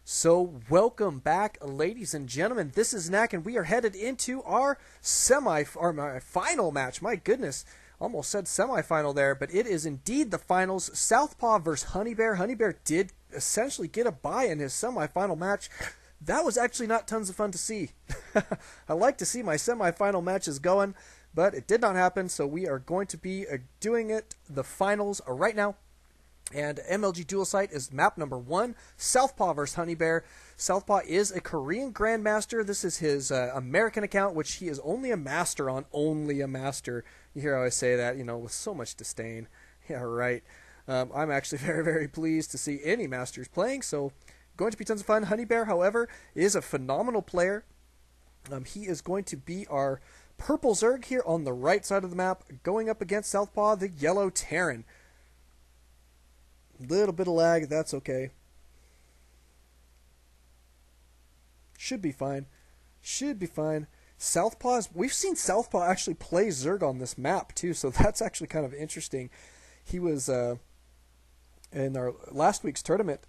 So welcome back, ladies and gentlemen. This is Knack, and we are headed into our my final match. My goodness, almost said semifinal there, but it is indeed the finals. Southpaw versus Honeybear. Honeybear did essentially get a bye in his semifinal match. That was actually not tons of fun to see. I like to see my semifinal matches going, but it did not happen. So we are going to be doing the finals right now. And MLG Dual Site is map number 1, Southpaw versus Honeybear. Southpaw is a Korean Grandmaster. This is his American account, which he is only a master on. Only a master. You hear how I say that, with so much disdain. Yeah, right. I'm actually very, very pleased to see any masters playing, so going to be tons of fun. Honeybear, however, is a phenomenal player. He is going to be our purple Zerg here on the right side of the map, going up against Southpaw, the yellow Terran. Little bit of lag, that's okay. Should be fine. Should be fine. We've seen Southpaw actually play Zerg on this map too, so that's actually kind of interesting. He was in our last week's tournament,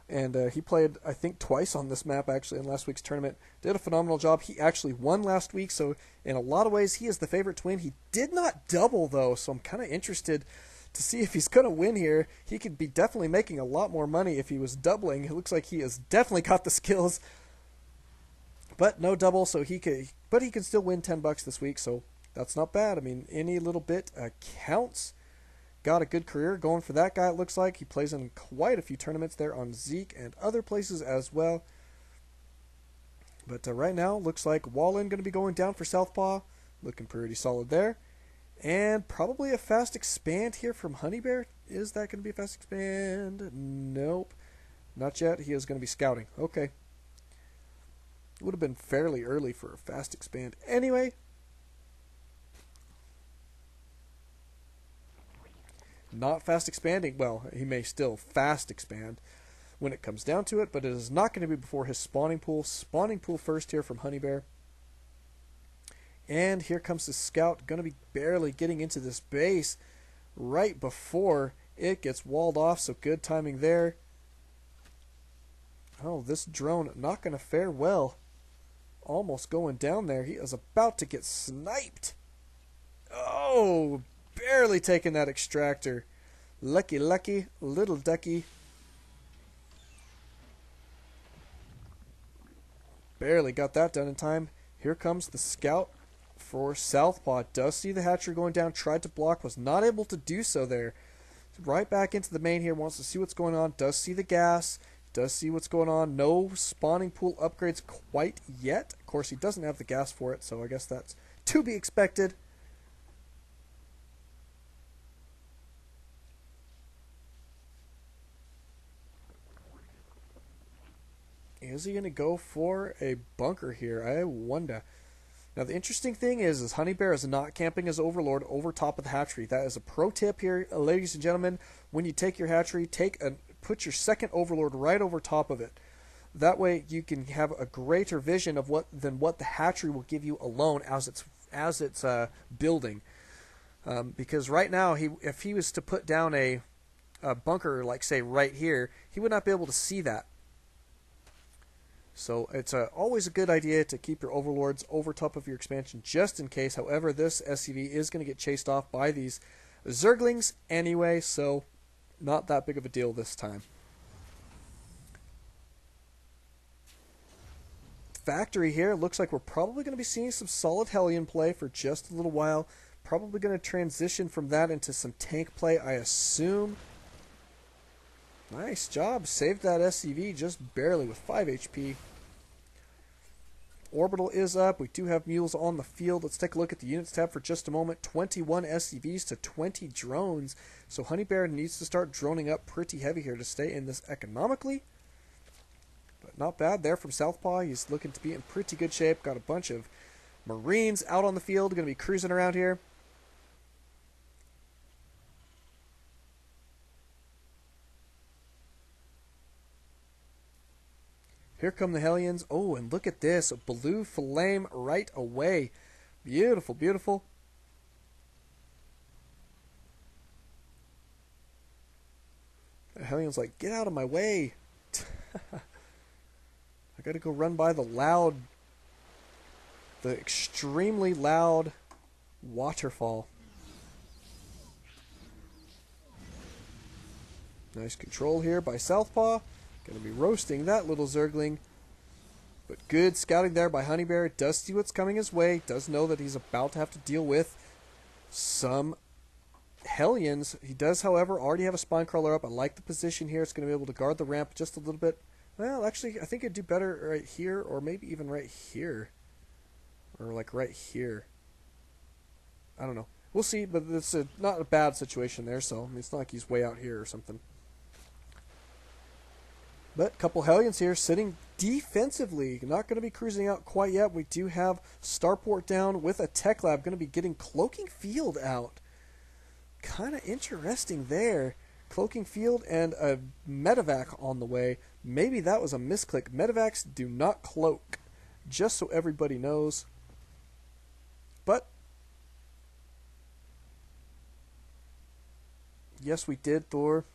and he played, I think, twice on this map actually in last week's tournament. Did a phenomenal job. He actually won last week, so in a lot of ways he is the favorite to win. He did not double though, so I'm kind of interested to see if he's going to win here. He could be definitely making a lot more money if he was doubling. It looks like he has definitely got the skills. But no double, so he can still win $10 this week, so that's not bad. I mean, any little bit counts. Got a good career going for that guy, it looks like. He plays in quite a few tournaments there on Zeke and other places as well. But right now, looks like Wallin going to be going down for Southpaw. Looking pretty solid there. And probably a fast expand here from Honeybear. Is that going to be a fast expand? Nope. Not yet. He is going to be scouting. Okay. Would have been fairly early for a fast expand. Anyway. Not fast expanding. Well, he may still fast expand when it comes down to it, but it is not going to be before his spawning pool. Spawning pool first here from Honeybear. And here comes the scout, going to be barely getting into this base right before it gets walled off, so good timing there. Oh, this drone not going to fare well. Almost going down there. He is about to get sniped. Oh, barely taking that extractor. Lucky, lucky, little ducky. Barely got that done in time. Here comes the scout for Southpaw. Does see the hatchery going down, tried to block, was not able to do so there. Right back into the main here, wants to see what's going on, does see the gas, does see what's going on. No spawning pool upgrades quite yet. Of course, he doesn't have the gas for it, so I guess that's to be expected. Is he going to go for a bunker here? I wonder. Now, the interesting thing is Honeybear is not camping his Overlord over top of the hatchery. That is a pro tip here, ladies and gentlemen. When you take your hatchery, put your second Overlord right over top of it. That way, you can have a greater vision of what the hatchery will give you alone as it's building. Because right now, if he was to put down a bunker, like say right here, he would not be able to see that. So it's always a good idea to keep your overlords over top of your expansion just in case. However, this SCV is going to get chased off by these Zerglings anyway, so not that big of a deal this time. Factory here, looks like we're probably going to be seeing some solid Hellion play for just a little while. Probably going to transition from that into some tank play, I assume. Nice job. Saved that SCV just barely with 5 HP. Orbital is up. We do have mules on the field. Let's take a look at the units tab for just a moment. 21 SCVs to 20 drones. So Honeybear needs to start droning up pretty heavy here to stay in this economically. But not bad there from Southpaw. He's looking to be in pretty good shape. Got a bunch of Marines out on the field. Going to be cruising around here. Here come the Hellions. Oh, and look at this. A blue flame right away. Beautiful, beautiful. The Hellion's like, get out of my way. I gotta go run by the extremely loud waterfall. Nice control here by SouthPaw. Gonna be roasting that little Zergling. But good scouting there by Honeybear. Does see what's coming his way. Does know that he's about to have to deal with some Hellions. He does, however, already have a Spine Crawler up. I like the position here. It's going to be able to guard the ramp just a little bit. Well, actually, I think it'd do better right here, or maybe even right here. Or like right here. I don't know. We'll see, but it's not a bad situation there, so I mean, it's not like he's way out here or something. But a couple Hellions here sitting defensively. Not going to be cruising out quite yet. We do have Starport down with a Tech Lab. Going to be getting Cloaking Field out. Kind of interesting there. Cloaking Field and a Medevac on the way. Maybe that was a misclick. Medevacs do not cloak. Just so everybody knows. But yes, we did, Thor.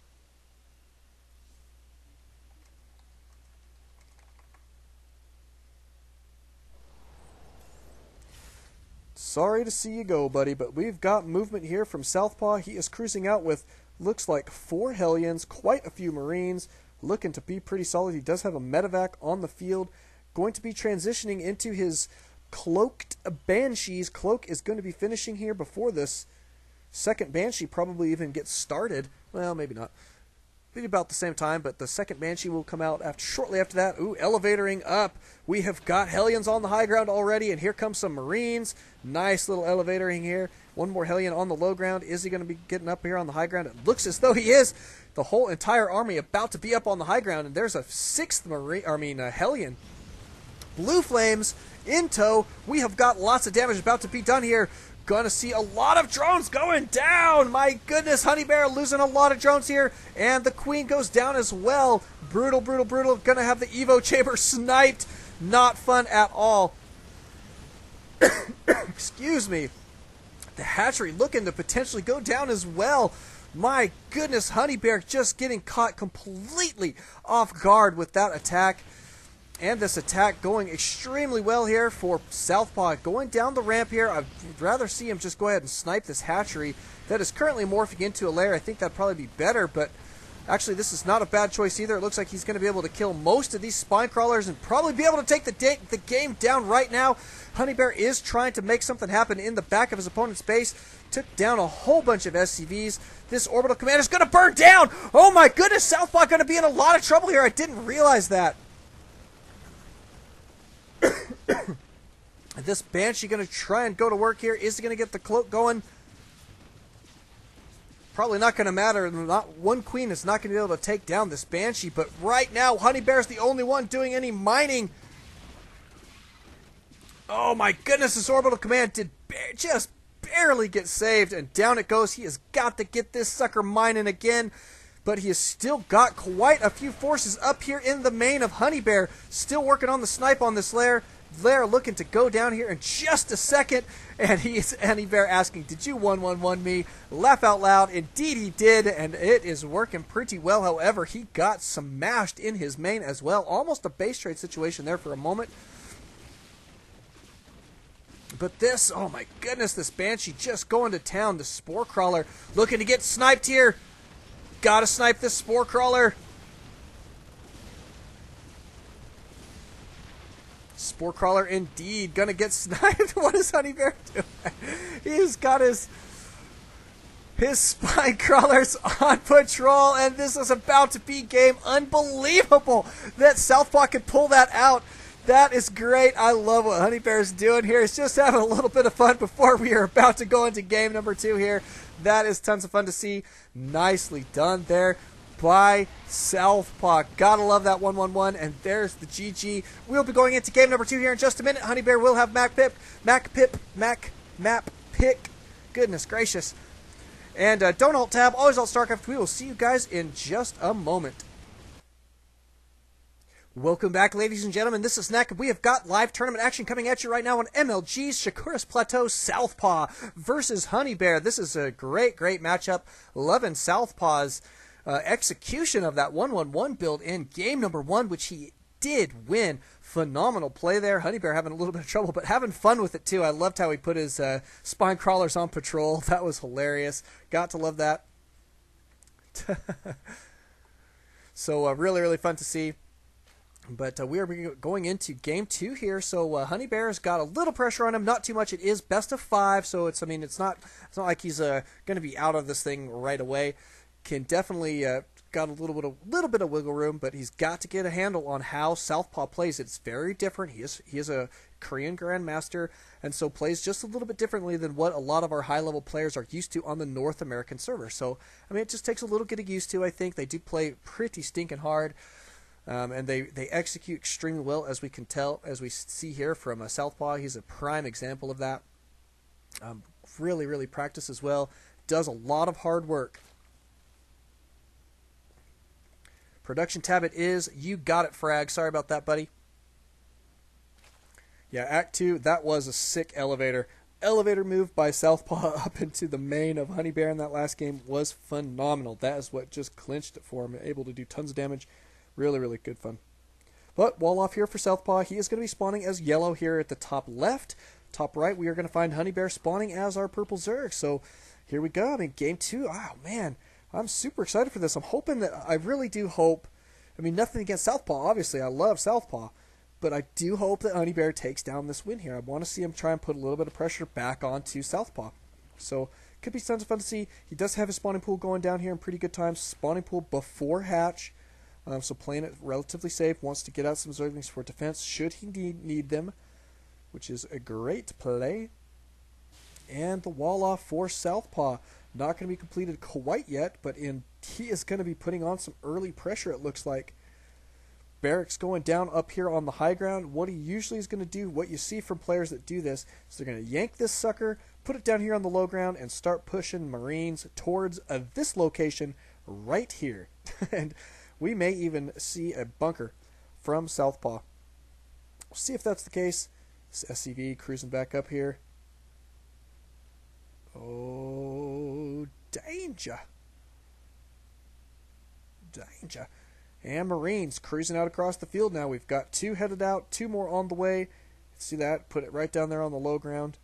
Sorry to see you go, buddy, but we've got movement here from SouthPaw. He is cruising out with, looks like 4 Hellions, quite a few Marines, looking to be pretty solid. He does have a Medevac on the field, going to be transitioning into his Cloaked Banshees. Cloak is going to be finishing here before this second Banshee probably even gets started. Well, maybe not. Maybe about the same time, but the second Banshee will come out shortly after that. Ooh, elevatoring up. We have got Hellions on the high ground already, and here comes some Marines. Nice little elevatoring here. One more Hellion on the low ground. Is he going to be getting up here on the high ground? It looks as though he is. The whole entire army about to be up on the high ground, and there's a 6th Hellion. Blue Flames in tow. We have got lots of damage about to be done here. Gonna see a lot of drones going down. My goodness, Honeybear losing a lot of drones here. And the Queen goes down as well. Brutal, brutal, brutal. Gonna have the Evo chamber sniped. Not fun at all. Excuse me. The hatchery looking to potentially go down as well. My goodness, Honeybear just getting caught completely off guard with that attack. And this attack going extremely well here for SouthPaw. Going down the ramp here, I'd rather see him just go ahead and snipe this hatchery that is currently morphing into a lair. I think that'd probably be better, but actually this is not a bad choice either. It looks like he's going to be able to kill most of these Spine Crawlers and probably be able to take the game down right now. Honeybear is trying to make something happen in the back of his opponent's base. Took down a whole bunch of SCVs. This orbital command is going to burn down! Oh my goodness, SouthPaw going to be in a lot of trouble here. I didn't realize that. This Banshee going to try and go to work here. Is he going to get the cloak going? Probably not going to matter. Not one Queen is not going to be able to take down this Banshee. But right now, Honeybear's the only one doing any mining. Oh my goodness, this orbital command did just barely get saved. And down it goes. He has got to get this sucker mining again. But he has still got quite a few forces up here in the main of Honeybear. Still working on the snipe on this lair. Lair looking to go down here in just a second. And he's Honeybear asking, did you 1-1-1 me? Laugh out loud. Indeed he did. And it is working pretty well. However, he got smashed in his main as well. Almost a base trade situation there for a moment. But this, oh my goodness, this Banshee just going to town. The Spore Crawler looking to get sniped here. Gotta snipe this Spore Crawler. Spore Crawler indeed gonna get sniped. What is Honeybear doing? He's got his Spine Crawlers on patrol, and this is about to be game. Unbelievable that SouthPaw could pull that out. That is great. I love what Honeybear is doing here. He's just having a little bit of fun before we are about to go into game number 2 here. That is tons of fun to see. Nicely done there by SouthPaw. Gotta love that 1-1-1. And there's the GG. We'll be going into game number 2 here in just a minute. Honeybear will have map pick. Goodness gracious. And don't alt tab. Always alt StarCraft. We will see you guys in just a moment. Welcome back, ladies and gentlemen. This is Snack. We have got live tournament action coming at you right now on MLG's Shakuras Plateau. SouthPaw versus Honeybear. This is a great matchup. Loving SouthPaw's execution of that 1-1-1 build in game number 1, which he did win. Phenomenal play there. Honeybear having a little bit of trouble, but having fun with it too. I loved how he put his spine crawlers on patrol. That was hilarious. Got to love that. So really, really fun to see. But we are going into game 2 here. So Honeybear's got a little pressure on him, not too much. It is best of 5, so it's not like he's going to be out of this thing right away. Can definitely got a little bit of wiggle room, but he's got to get a handle on how Southpaw plays. It's very different. He is a Korean Grandmaster, and so plays just a little bit differently than what a lot of our high-level players are used to on the North American server. So, I mean, it just takes a little getting used to, I think. They do play pretty stinking hard, and they execute extremely well, as we can tell, as we see here from Southpaw. He's a prime example of that. Really, really practices well. Does a lot of hard work. Production tab it is. You got it, Frag. Sorry about that, buddy. Yeah, Act 2, that was a sick elevator. Elevator move by Southpaw up into the main of Honeybear in that last game was phenomenal. That is what just clinched it for him. Able to do tons of damage. Really, really good fun. But wall off here for Southpaw. He is going to be spawning as yellow here at the top left. Top right, we are going to find Honeybear spawning as our purple Zerg. So here we go. I mean, game 2. Oh, man. I'm super excited for this. I'm hoping that, I really do hope, I mean, nothing against Southpaw, obviously. I love Southpaw. But I do hope that Honeybear takes down this win here. I want to see him try and put a little bit of pressure back onto Southpaw. So, could be tons of fun to see. He does have his spawning pool going down here in pretty good time. Spawning pool before hatch. So playing it relatively safe. Wants to get out some Zerglings for defense should he need them. Which is a great play. And the wall off for Southpaw. Not going to be completed quite yet, but he is going to be putting on some early pressure, it looks like. Barracks going down up here on the high ground. What he usually is going to do, what you see from players that do this, is they're going to yank this sucker, put it down here on the low ground, and start pushing Marines towards this location right here. And we may even see a bunker from Southpaw. We'll see if that's the case. This SCV cruising back up here. Oh, danger. Danger. And Marines cruising out across the field now. We've got 2 headed out, 2 more on the way. See that? Put it right down there on the low ground.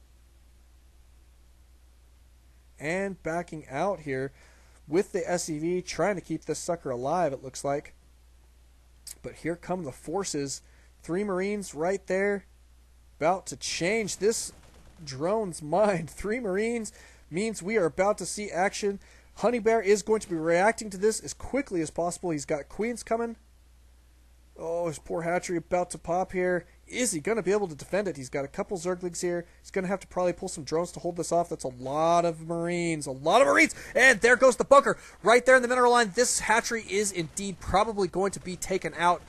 And backing out here with the SCV, trying to keep this sucker alive, it looks like. But here come the forces. 3 Marines right there. About to change this drone's mind. 3 Marines means we are about to see action. Honeybear is going to be reacting to this as quickly as possible. He's got Queens coming. Oh, his poor hatchery about to pop here. Is he going to be able to defend it? He's got a couple Zerglings here. He's going to have to probably pull some drones to hold this off. That's a lot of Marines. A lot of Marines. And there goes the bunker. Right there in the mineral line. This hatchery is indeed probably going to be taken out.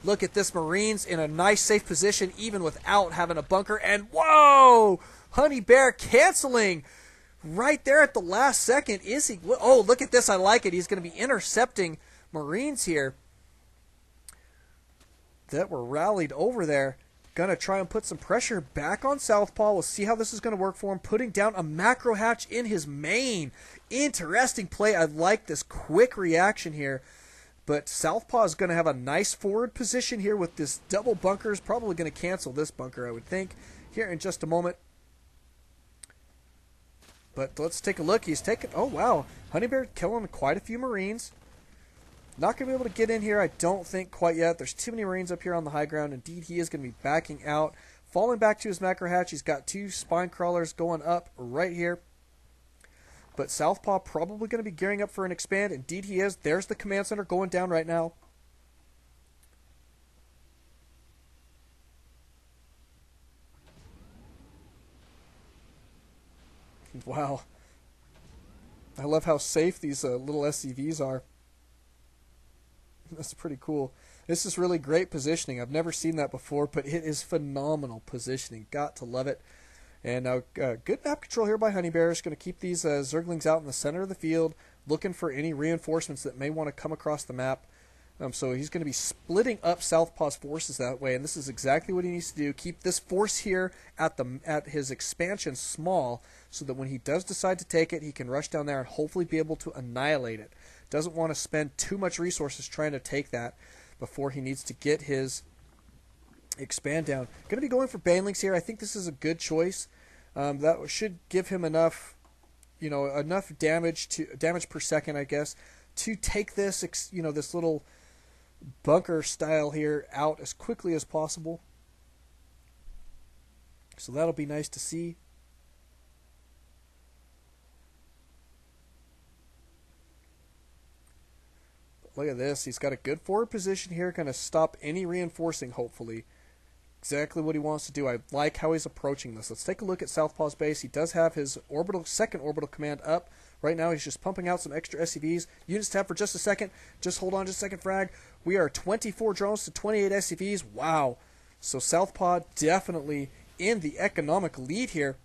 Look at this, Marines in a nice safe position even without having a bunker. And whoa! Honeybear canceling right there at the last second. Is he? Oh, look at this. I like it. He's going to be intercepting Marines here that were rallied over there. Going to try and put some pressure back on Southpaw. We'll see how this is going to work for him. Putting down a macro hatch in his main. Interesting play. I like this quick reaction here. But Southpaw is going to have a nice forward position here with this double bunkers. Probably going to cancel this bunker, I would think, here in just a moment. But let's take a look. He's taking... Oh, wow. Honeybear killing quite a few Marines. Not going to be able to get in here, I don't think, quite yet. There's too many Marines up here on the high ground. Indeed, he is going to be backing out. Falling back to his macro hatch. He's got 2 spine crawlers going up right here. But Southpaw probably going to be gearing up for an expand. Indeed he is. There's the command center going down right now. Wow. I love how safe these little SCVs are. That's pretty cool. This is really great positioning. I've never seen that before, but it is phenomenal positioning. Got to love it. And now, good map control here by Honeybear. Is going to keep these Zerglings out in the center of the field, looking for any reinforcements that may want to come across the map. So he's going to be splitting up Southpaw's forces that way, and this is exactly what he needs to do. Keep this force here at his expansion small, so that when he does decide to take it, he can rush down there and hopefully be able to annihilate it. Doesn't want to spend too much resources trying to take that before he needs to get his Expand down. Going to be going for Banelings here. I think this is a good choice. That should give him enough, enough damage per second, I guess, to take this, this little bunker style here out as quickly as possible. So that'll be nice to see. But look at this. He's got a good forward position here. Going to stop any reinforcing, hopefully. Exactly what he wants to do. I like how he's approaching this. Let's take a look at Southpaw's base. He does have his second orbital command up. Right now he's just pumping out some extra SCVs. Units tab for just a second. Just hold on just a second, frag. We are 24 drones to 28 SCVs. Wow. So Southpaw definitely in the economic lead here.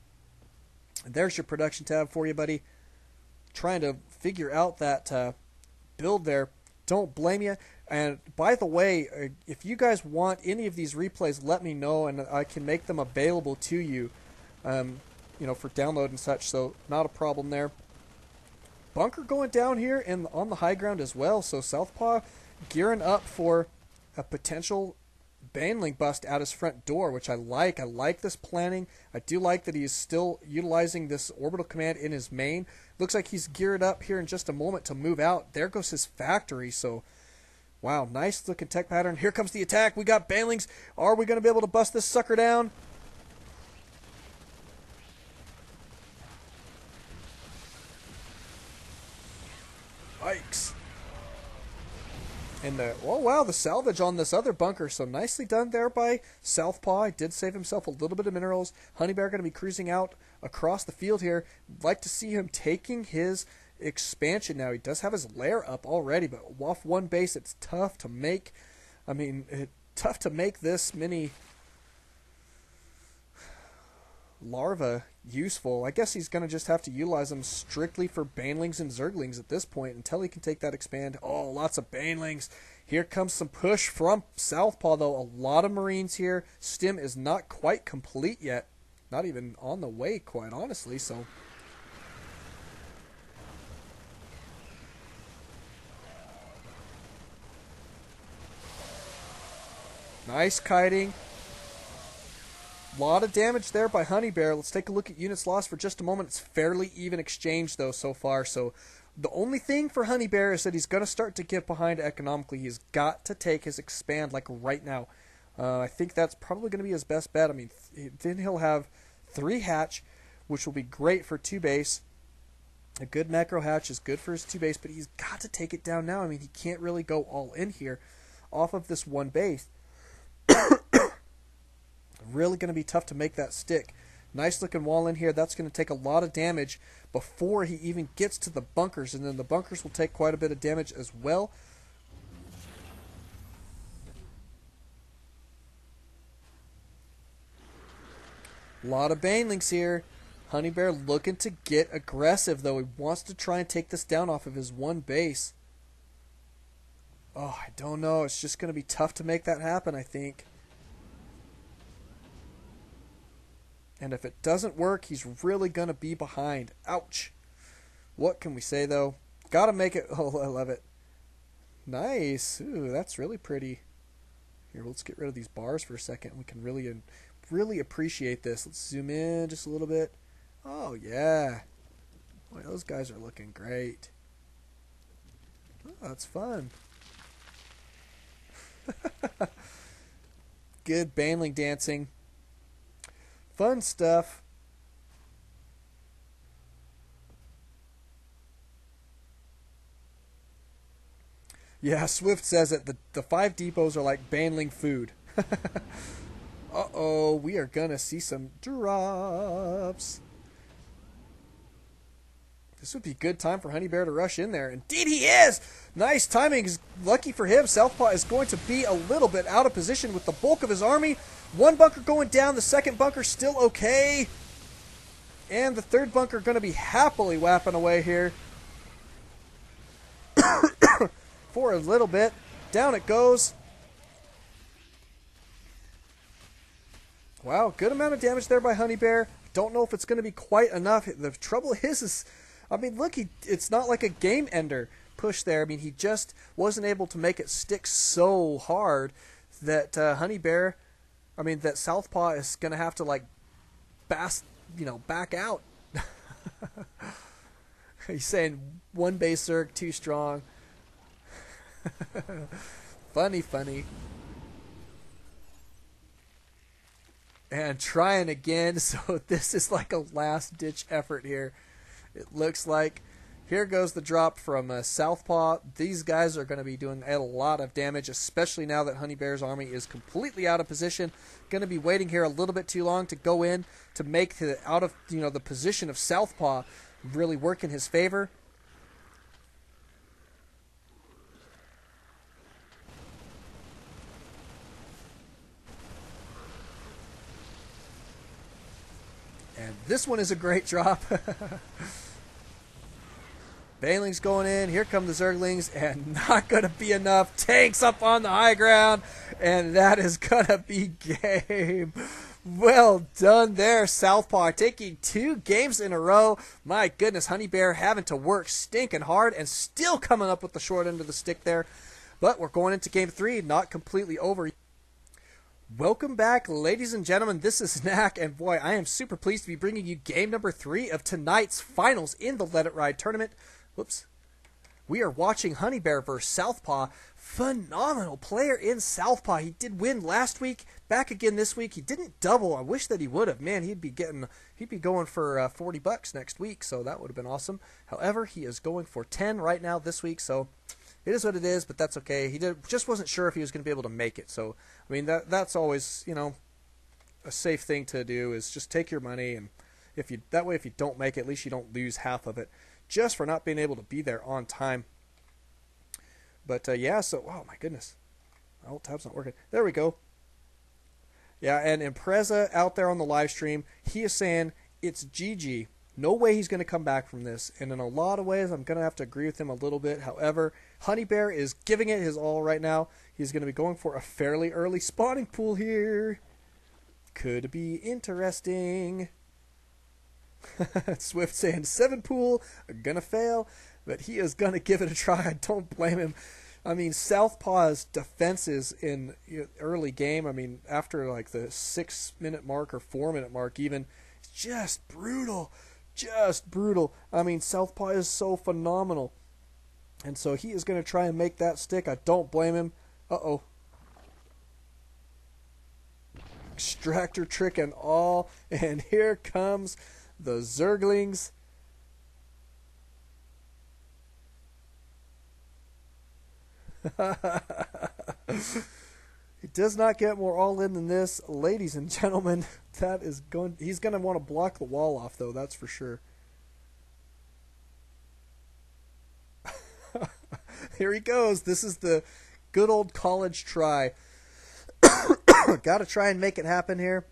And there's your production tab for you, buddy. Trying to figure out that build there. Don't blame you. And by the way, if you guys want any of these replays, let me know, and I can make them available to you, for download and such. So not a problem there. Bunker going down here and on the high ground as well. So Southpaw gearing up for a potential Baneling bust out his front door, which I like. I like this planning. I do like that he's still utilizing this orbital command in his main. Looks like he's geared up here in just a moment to move out. There goes his factory. So wow, nice looking tech pattern. Here comes the attack. We got Banelings. Are we going to be able to bust this sucker down? Yikes. And oh wow, the salvage on this other bunker. So nicely done there by Southpaw. He did save himself a little bit of minerals. Honeybear going to be cruising out across the field here. Like to see him taking his expansion now. He does have his lair up already, but off one base, it's tough to make. Tough to make this many larvae useful. I guess he's going to just have to utilize them strictly for Banelings and Zerglings at this point until he can take that expand. Oh, lots of Banelings. Here comes some push from Southpaw, though. A lot of Marines here. Stim is not quite complete yet. Not even on the way, quite honestly, so nice kiting. A lot of damage there by Honeybear. Let's take a look at units lost for just a moment. It's fairly even exchange, though, so far. So the only thing for Honeybear is that he's going to start to get behind economically. He's got to take his expand, like, right now. I think that's probably going to be his best bet. Then he'll have 3 hatch, which will be great for 2 base. A good macro hatch is good for his 2 base, but he's got to take it down now. He can't really go all in here off of this 1 base. Really going to be tough to make that stick. Nice looking wall in here. That's going to take a lot of damage before he even gets to the bunkers, and then the bunkers will take quite a bit of damage as well. A lot of Banelings here. Honeybear looking to get aggressive, though. He wants to try and take this down off of his 1 base. Oh, I don't know. It's just going to be tough to make that happen, I think. And if it doesn't work, he's really going to be behind. Ouch. What can we say, though? Gotta make it. Oh, I love it. Nice. Ooh, that's really pretty. Here, let's get rid of these bars for a second. We can really appreciate this. Let's zoom in just a little bit. Oh, yeah. Boy, those guys are looking great. Oh, that's fun. Good Baneling dancing. Fun stuff. Yeah, Swift says it. The 5 depots are like Baneling food. Uh-oh, we are going to see some drops. This would be a good time for Honeybear to rush in there. Indeed he is! Nice timing. Lucky for him, Southpaw is going to be a little bit out of position with the bulk of his army. 1 bunker going down, the 2nd bunker still okay. And the 3rd bunker going to be happily whapping away here. For a little bit. Down it goes. Wow, good amount of damage there by Honeybear. Don't know if it's going to be quite enough. The trouble is look, it's not like a game ender push there. He just wasn't able to make it stick so hard that Honeybear I mean, that Southpaw is going to have to, like, back out. He's saying one base Zerg, too strong. Funny, funny. And trying again, so this is like a last-ditch effort here. It looks like. Here goes the drop from Southpaw. These guys are going to be doing a lot of damage, especially now that Honeybear's army is completely out of position. Going to be waiting here a little bit too long to go in to make the the position of Southpaw really work in his favor. And this one is a great drop. Banelings going in. Here come the Zerglings, and not going to be enough. Tanks up on the high ground, and that is going to be game. Well done there, Southpaw, taking 2 games in a row. My goodness, Honeybear having to work stinking hard and still coming up with the short end of the stick there. But we're going into game 3, not completely over. Welcome back, ladies and gentlemen. This is Knack, and boy, I am super pleased to be bringing you game number 3 of tonight's finals in the Let It Ride tournament. Whoops. We are watching Honeybear versus Southpaw. Phenomenal player in Southpaw. He did win last week, back again this week. He didn't double. I wish that he would have. Man, he'd be going for $40 next week, so that would have been awesome. However, he is going for 10 right now this week, so it is what it is, but that's okay. He just wasn't sure if he was going to be able to make it. So, I mean, that's always, a safe thing to do is just take your money, and if you don't make it, at least you don't lose half of it just for not being able to be there on time. But yeah, so oh my goodness, my alt tab's not working. There we go. Yeah, and Impreza out there on the live stream, he is saying it's GG. No way he's going to come back from this. And in a lot of ways, I'm going to have to agree with him a little bit. However, Honeybear is giving it his all right now. He's going to be going for a fairly early spawning pool here. Could be interesting. Swift saying 7 pool, gonna fail, but he is gonna give it a try. I don't blame him. I mean, Southpaw's defenses in early game, I mean, after like the 6-minute mark or 4-minute mark even, just brutal. Just brutal. I mean, Southpaw is so phenomenal. And so he is going to try and make that stick. I don't blame him. Uh-oh. Extractor trick and all. And here comes the Zerglings. It does not get more all in than this, ladies and gentlemen. That is going. He's going to want to block the wall off, though. That's for sure. Here he goes. This is the good old college try. Got to try and make it happen here.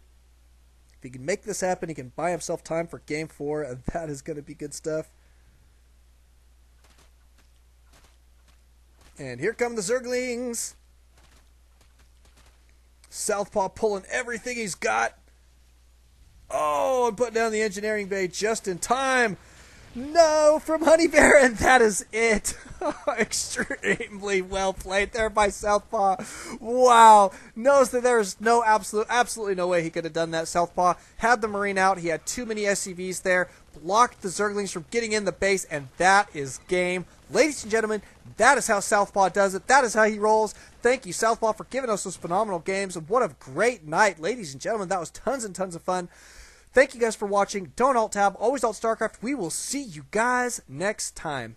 If he can make this happen, he can buy himself time for Game 4, and that is going to be good stuff. And here come the Zerglings. Southpaw pulling everything he's got. Oh, and putting down the engineering bay just in time. No, from Honeybear, and that is it. Extremely well played there by Southpaw. Wow. Knows that there's no absolutely no way he could have done that. Southpaw had the Marine out. He had too many SCVs there. Blocked the Zerglings from getting in the base, and that is game. Ladies and gentlemen, that is how Southpaw does it. That is how he rolls. Thank you, Southpaw, for giving us those phenomenal games. And what a great night, ladies and gentlemen. That was tons and tons of fun. Thank you guys for watching. Don't alt tab. Always alt StarCraft. We will see you guys next time.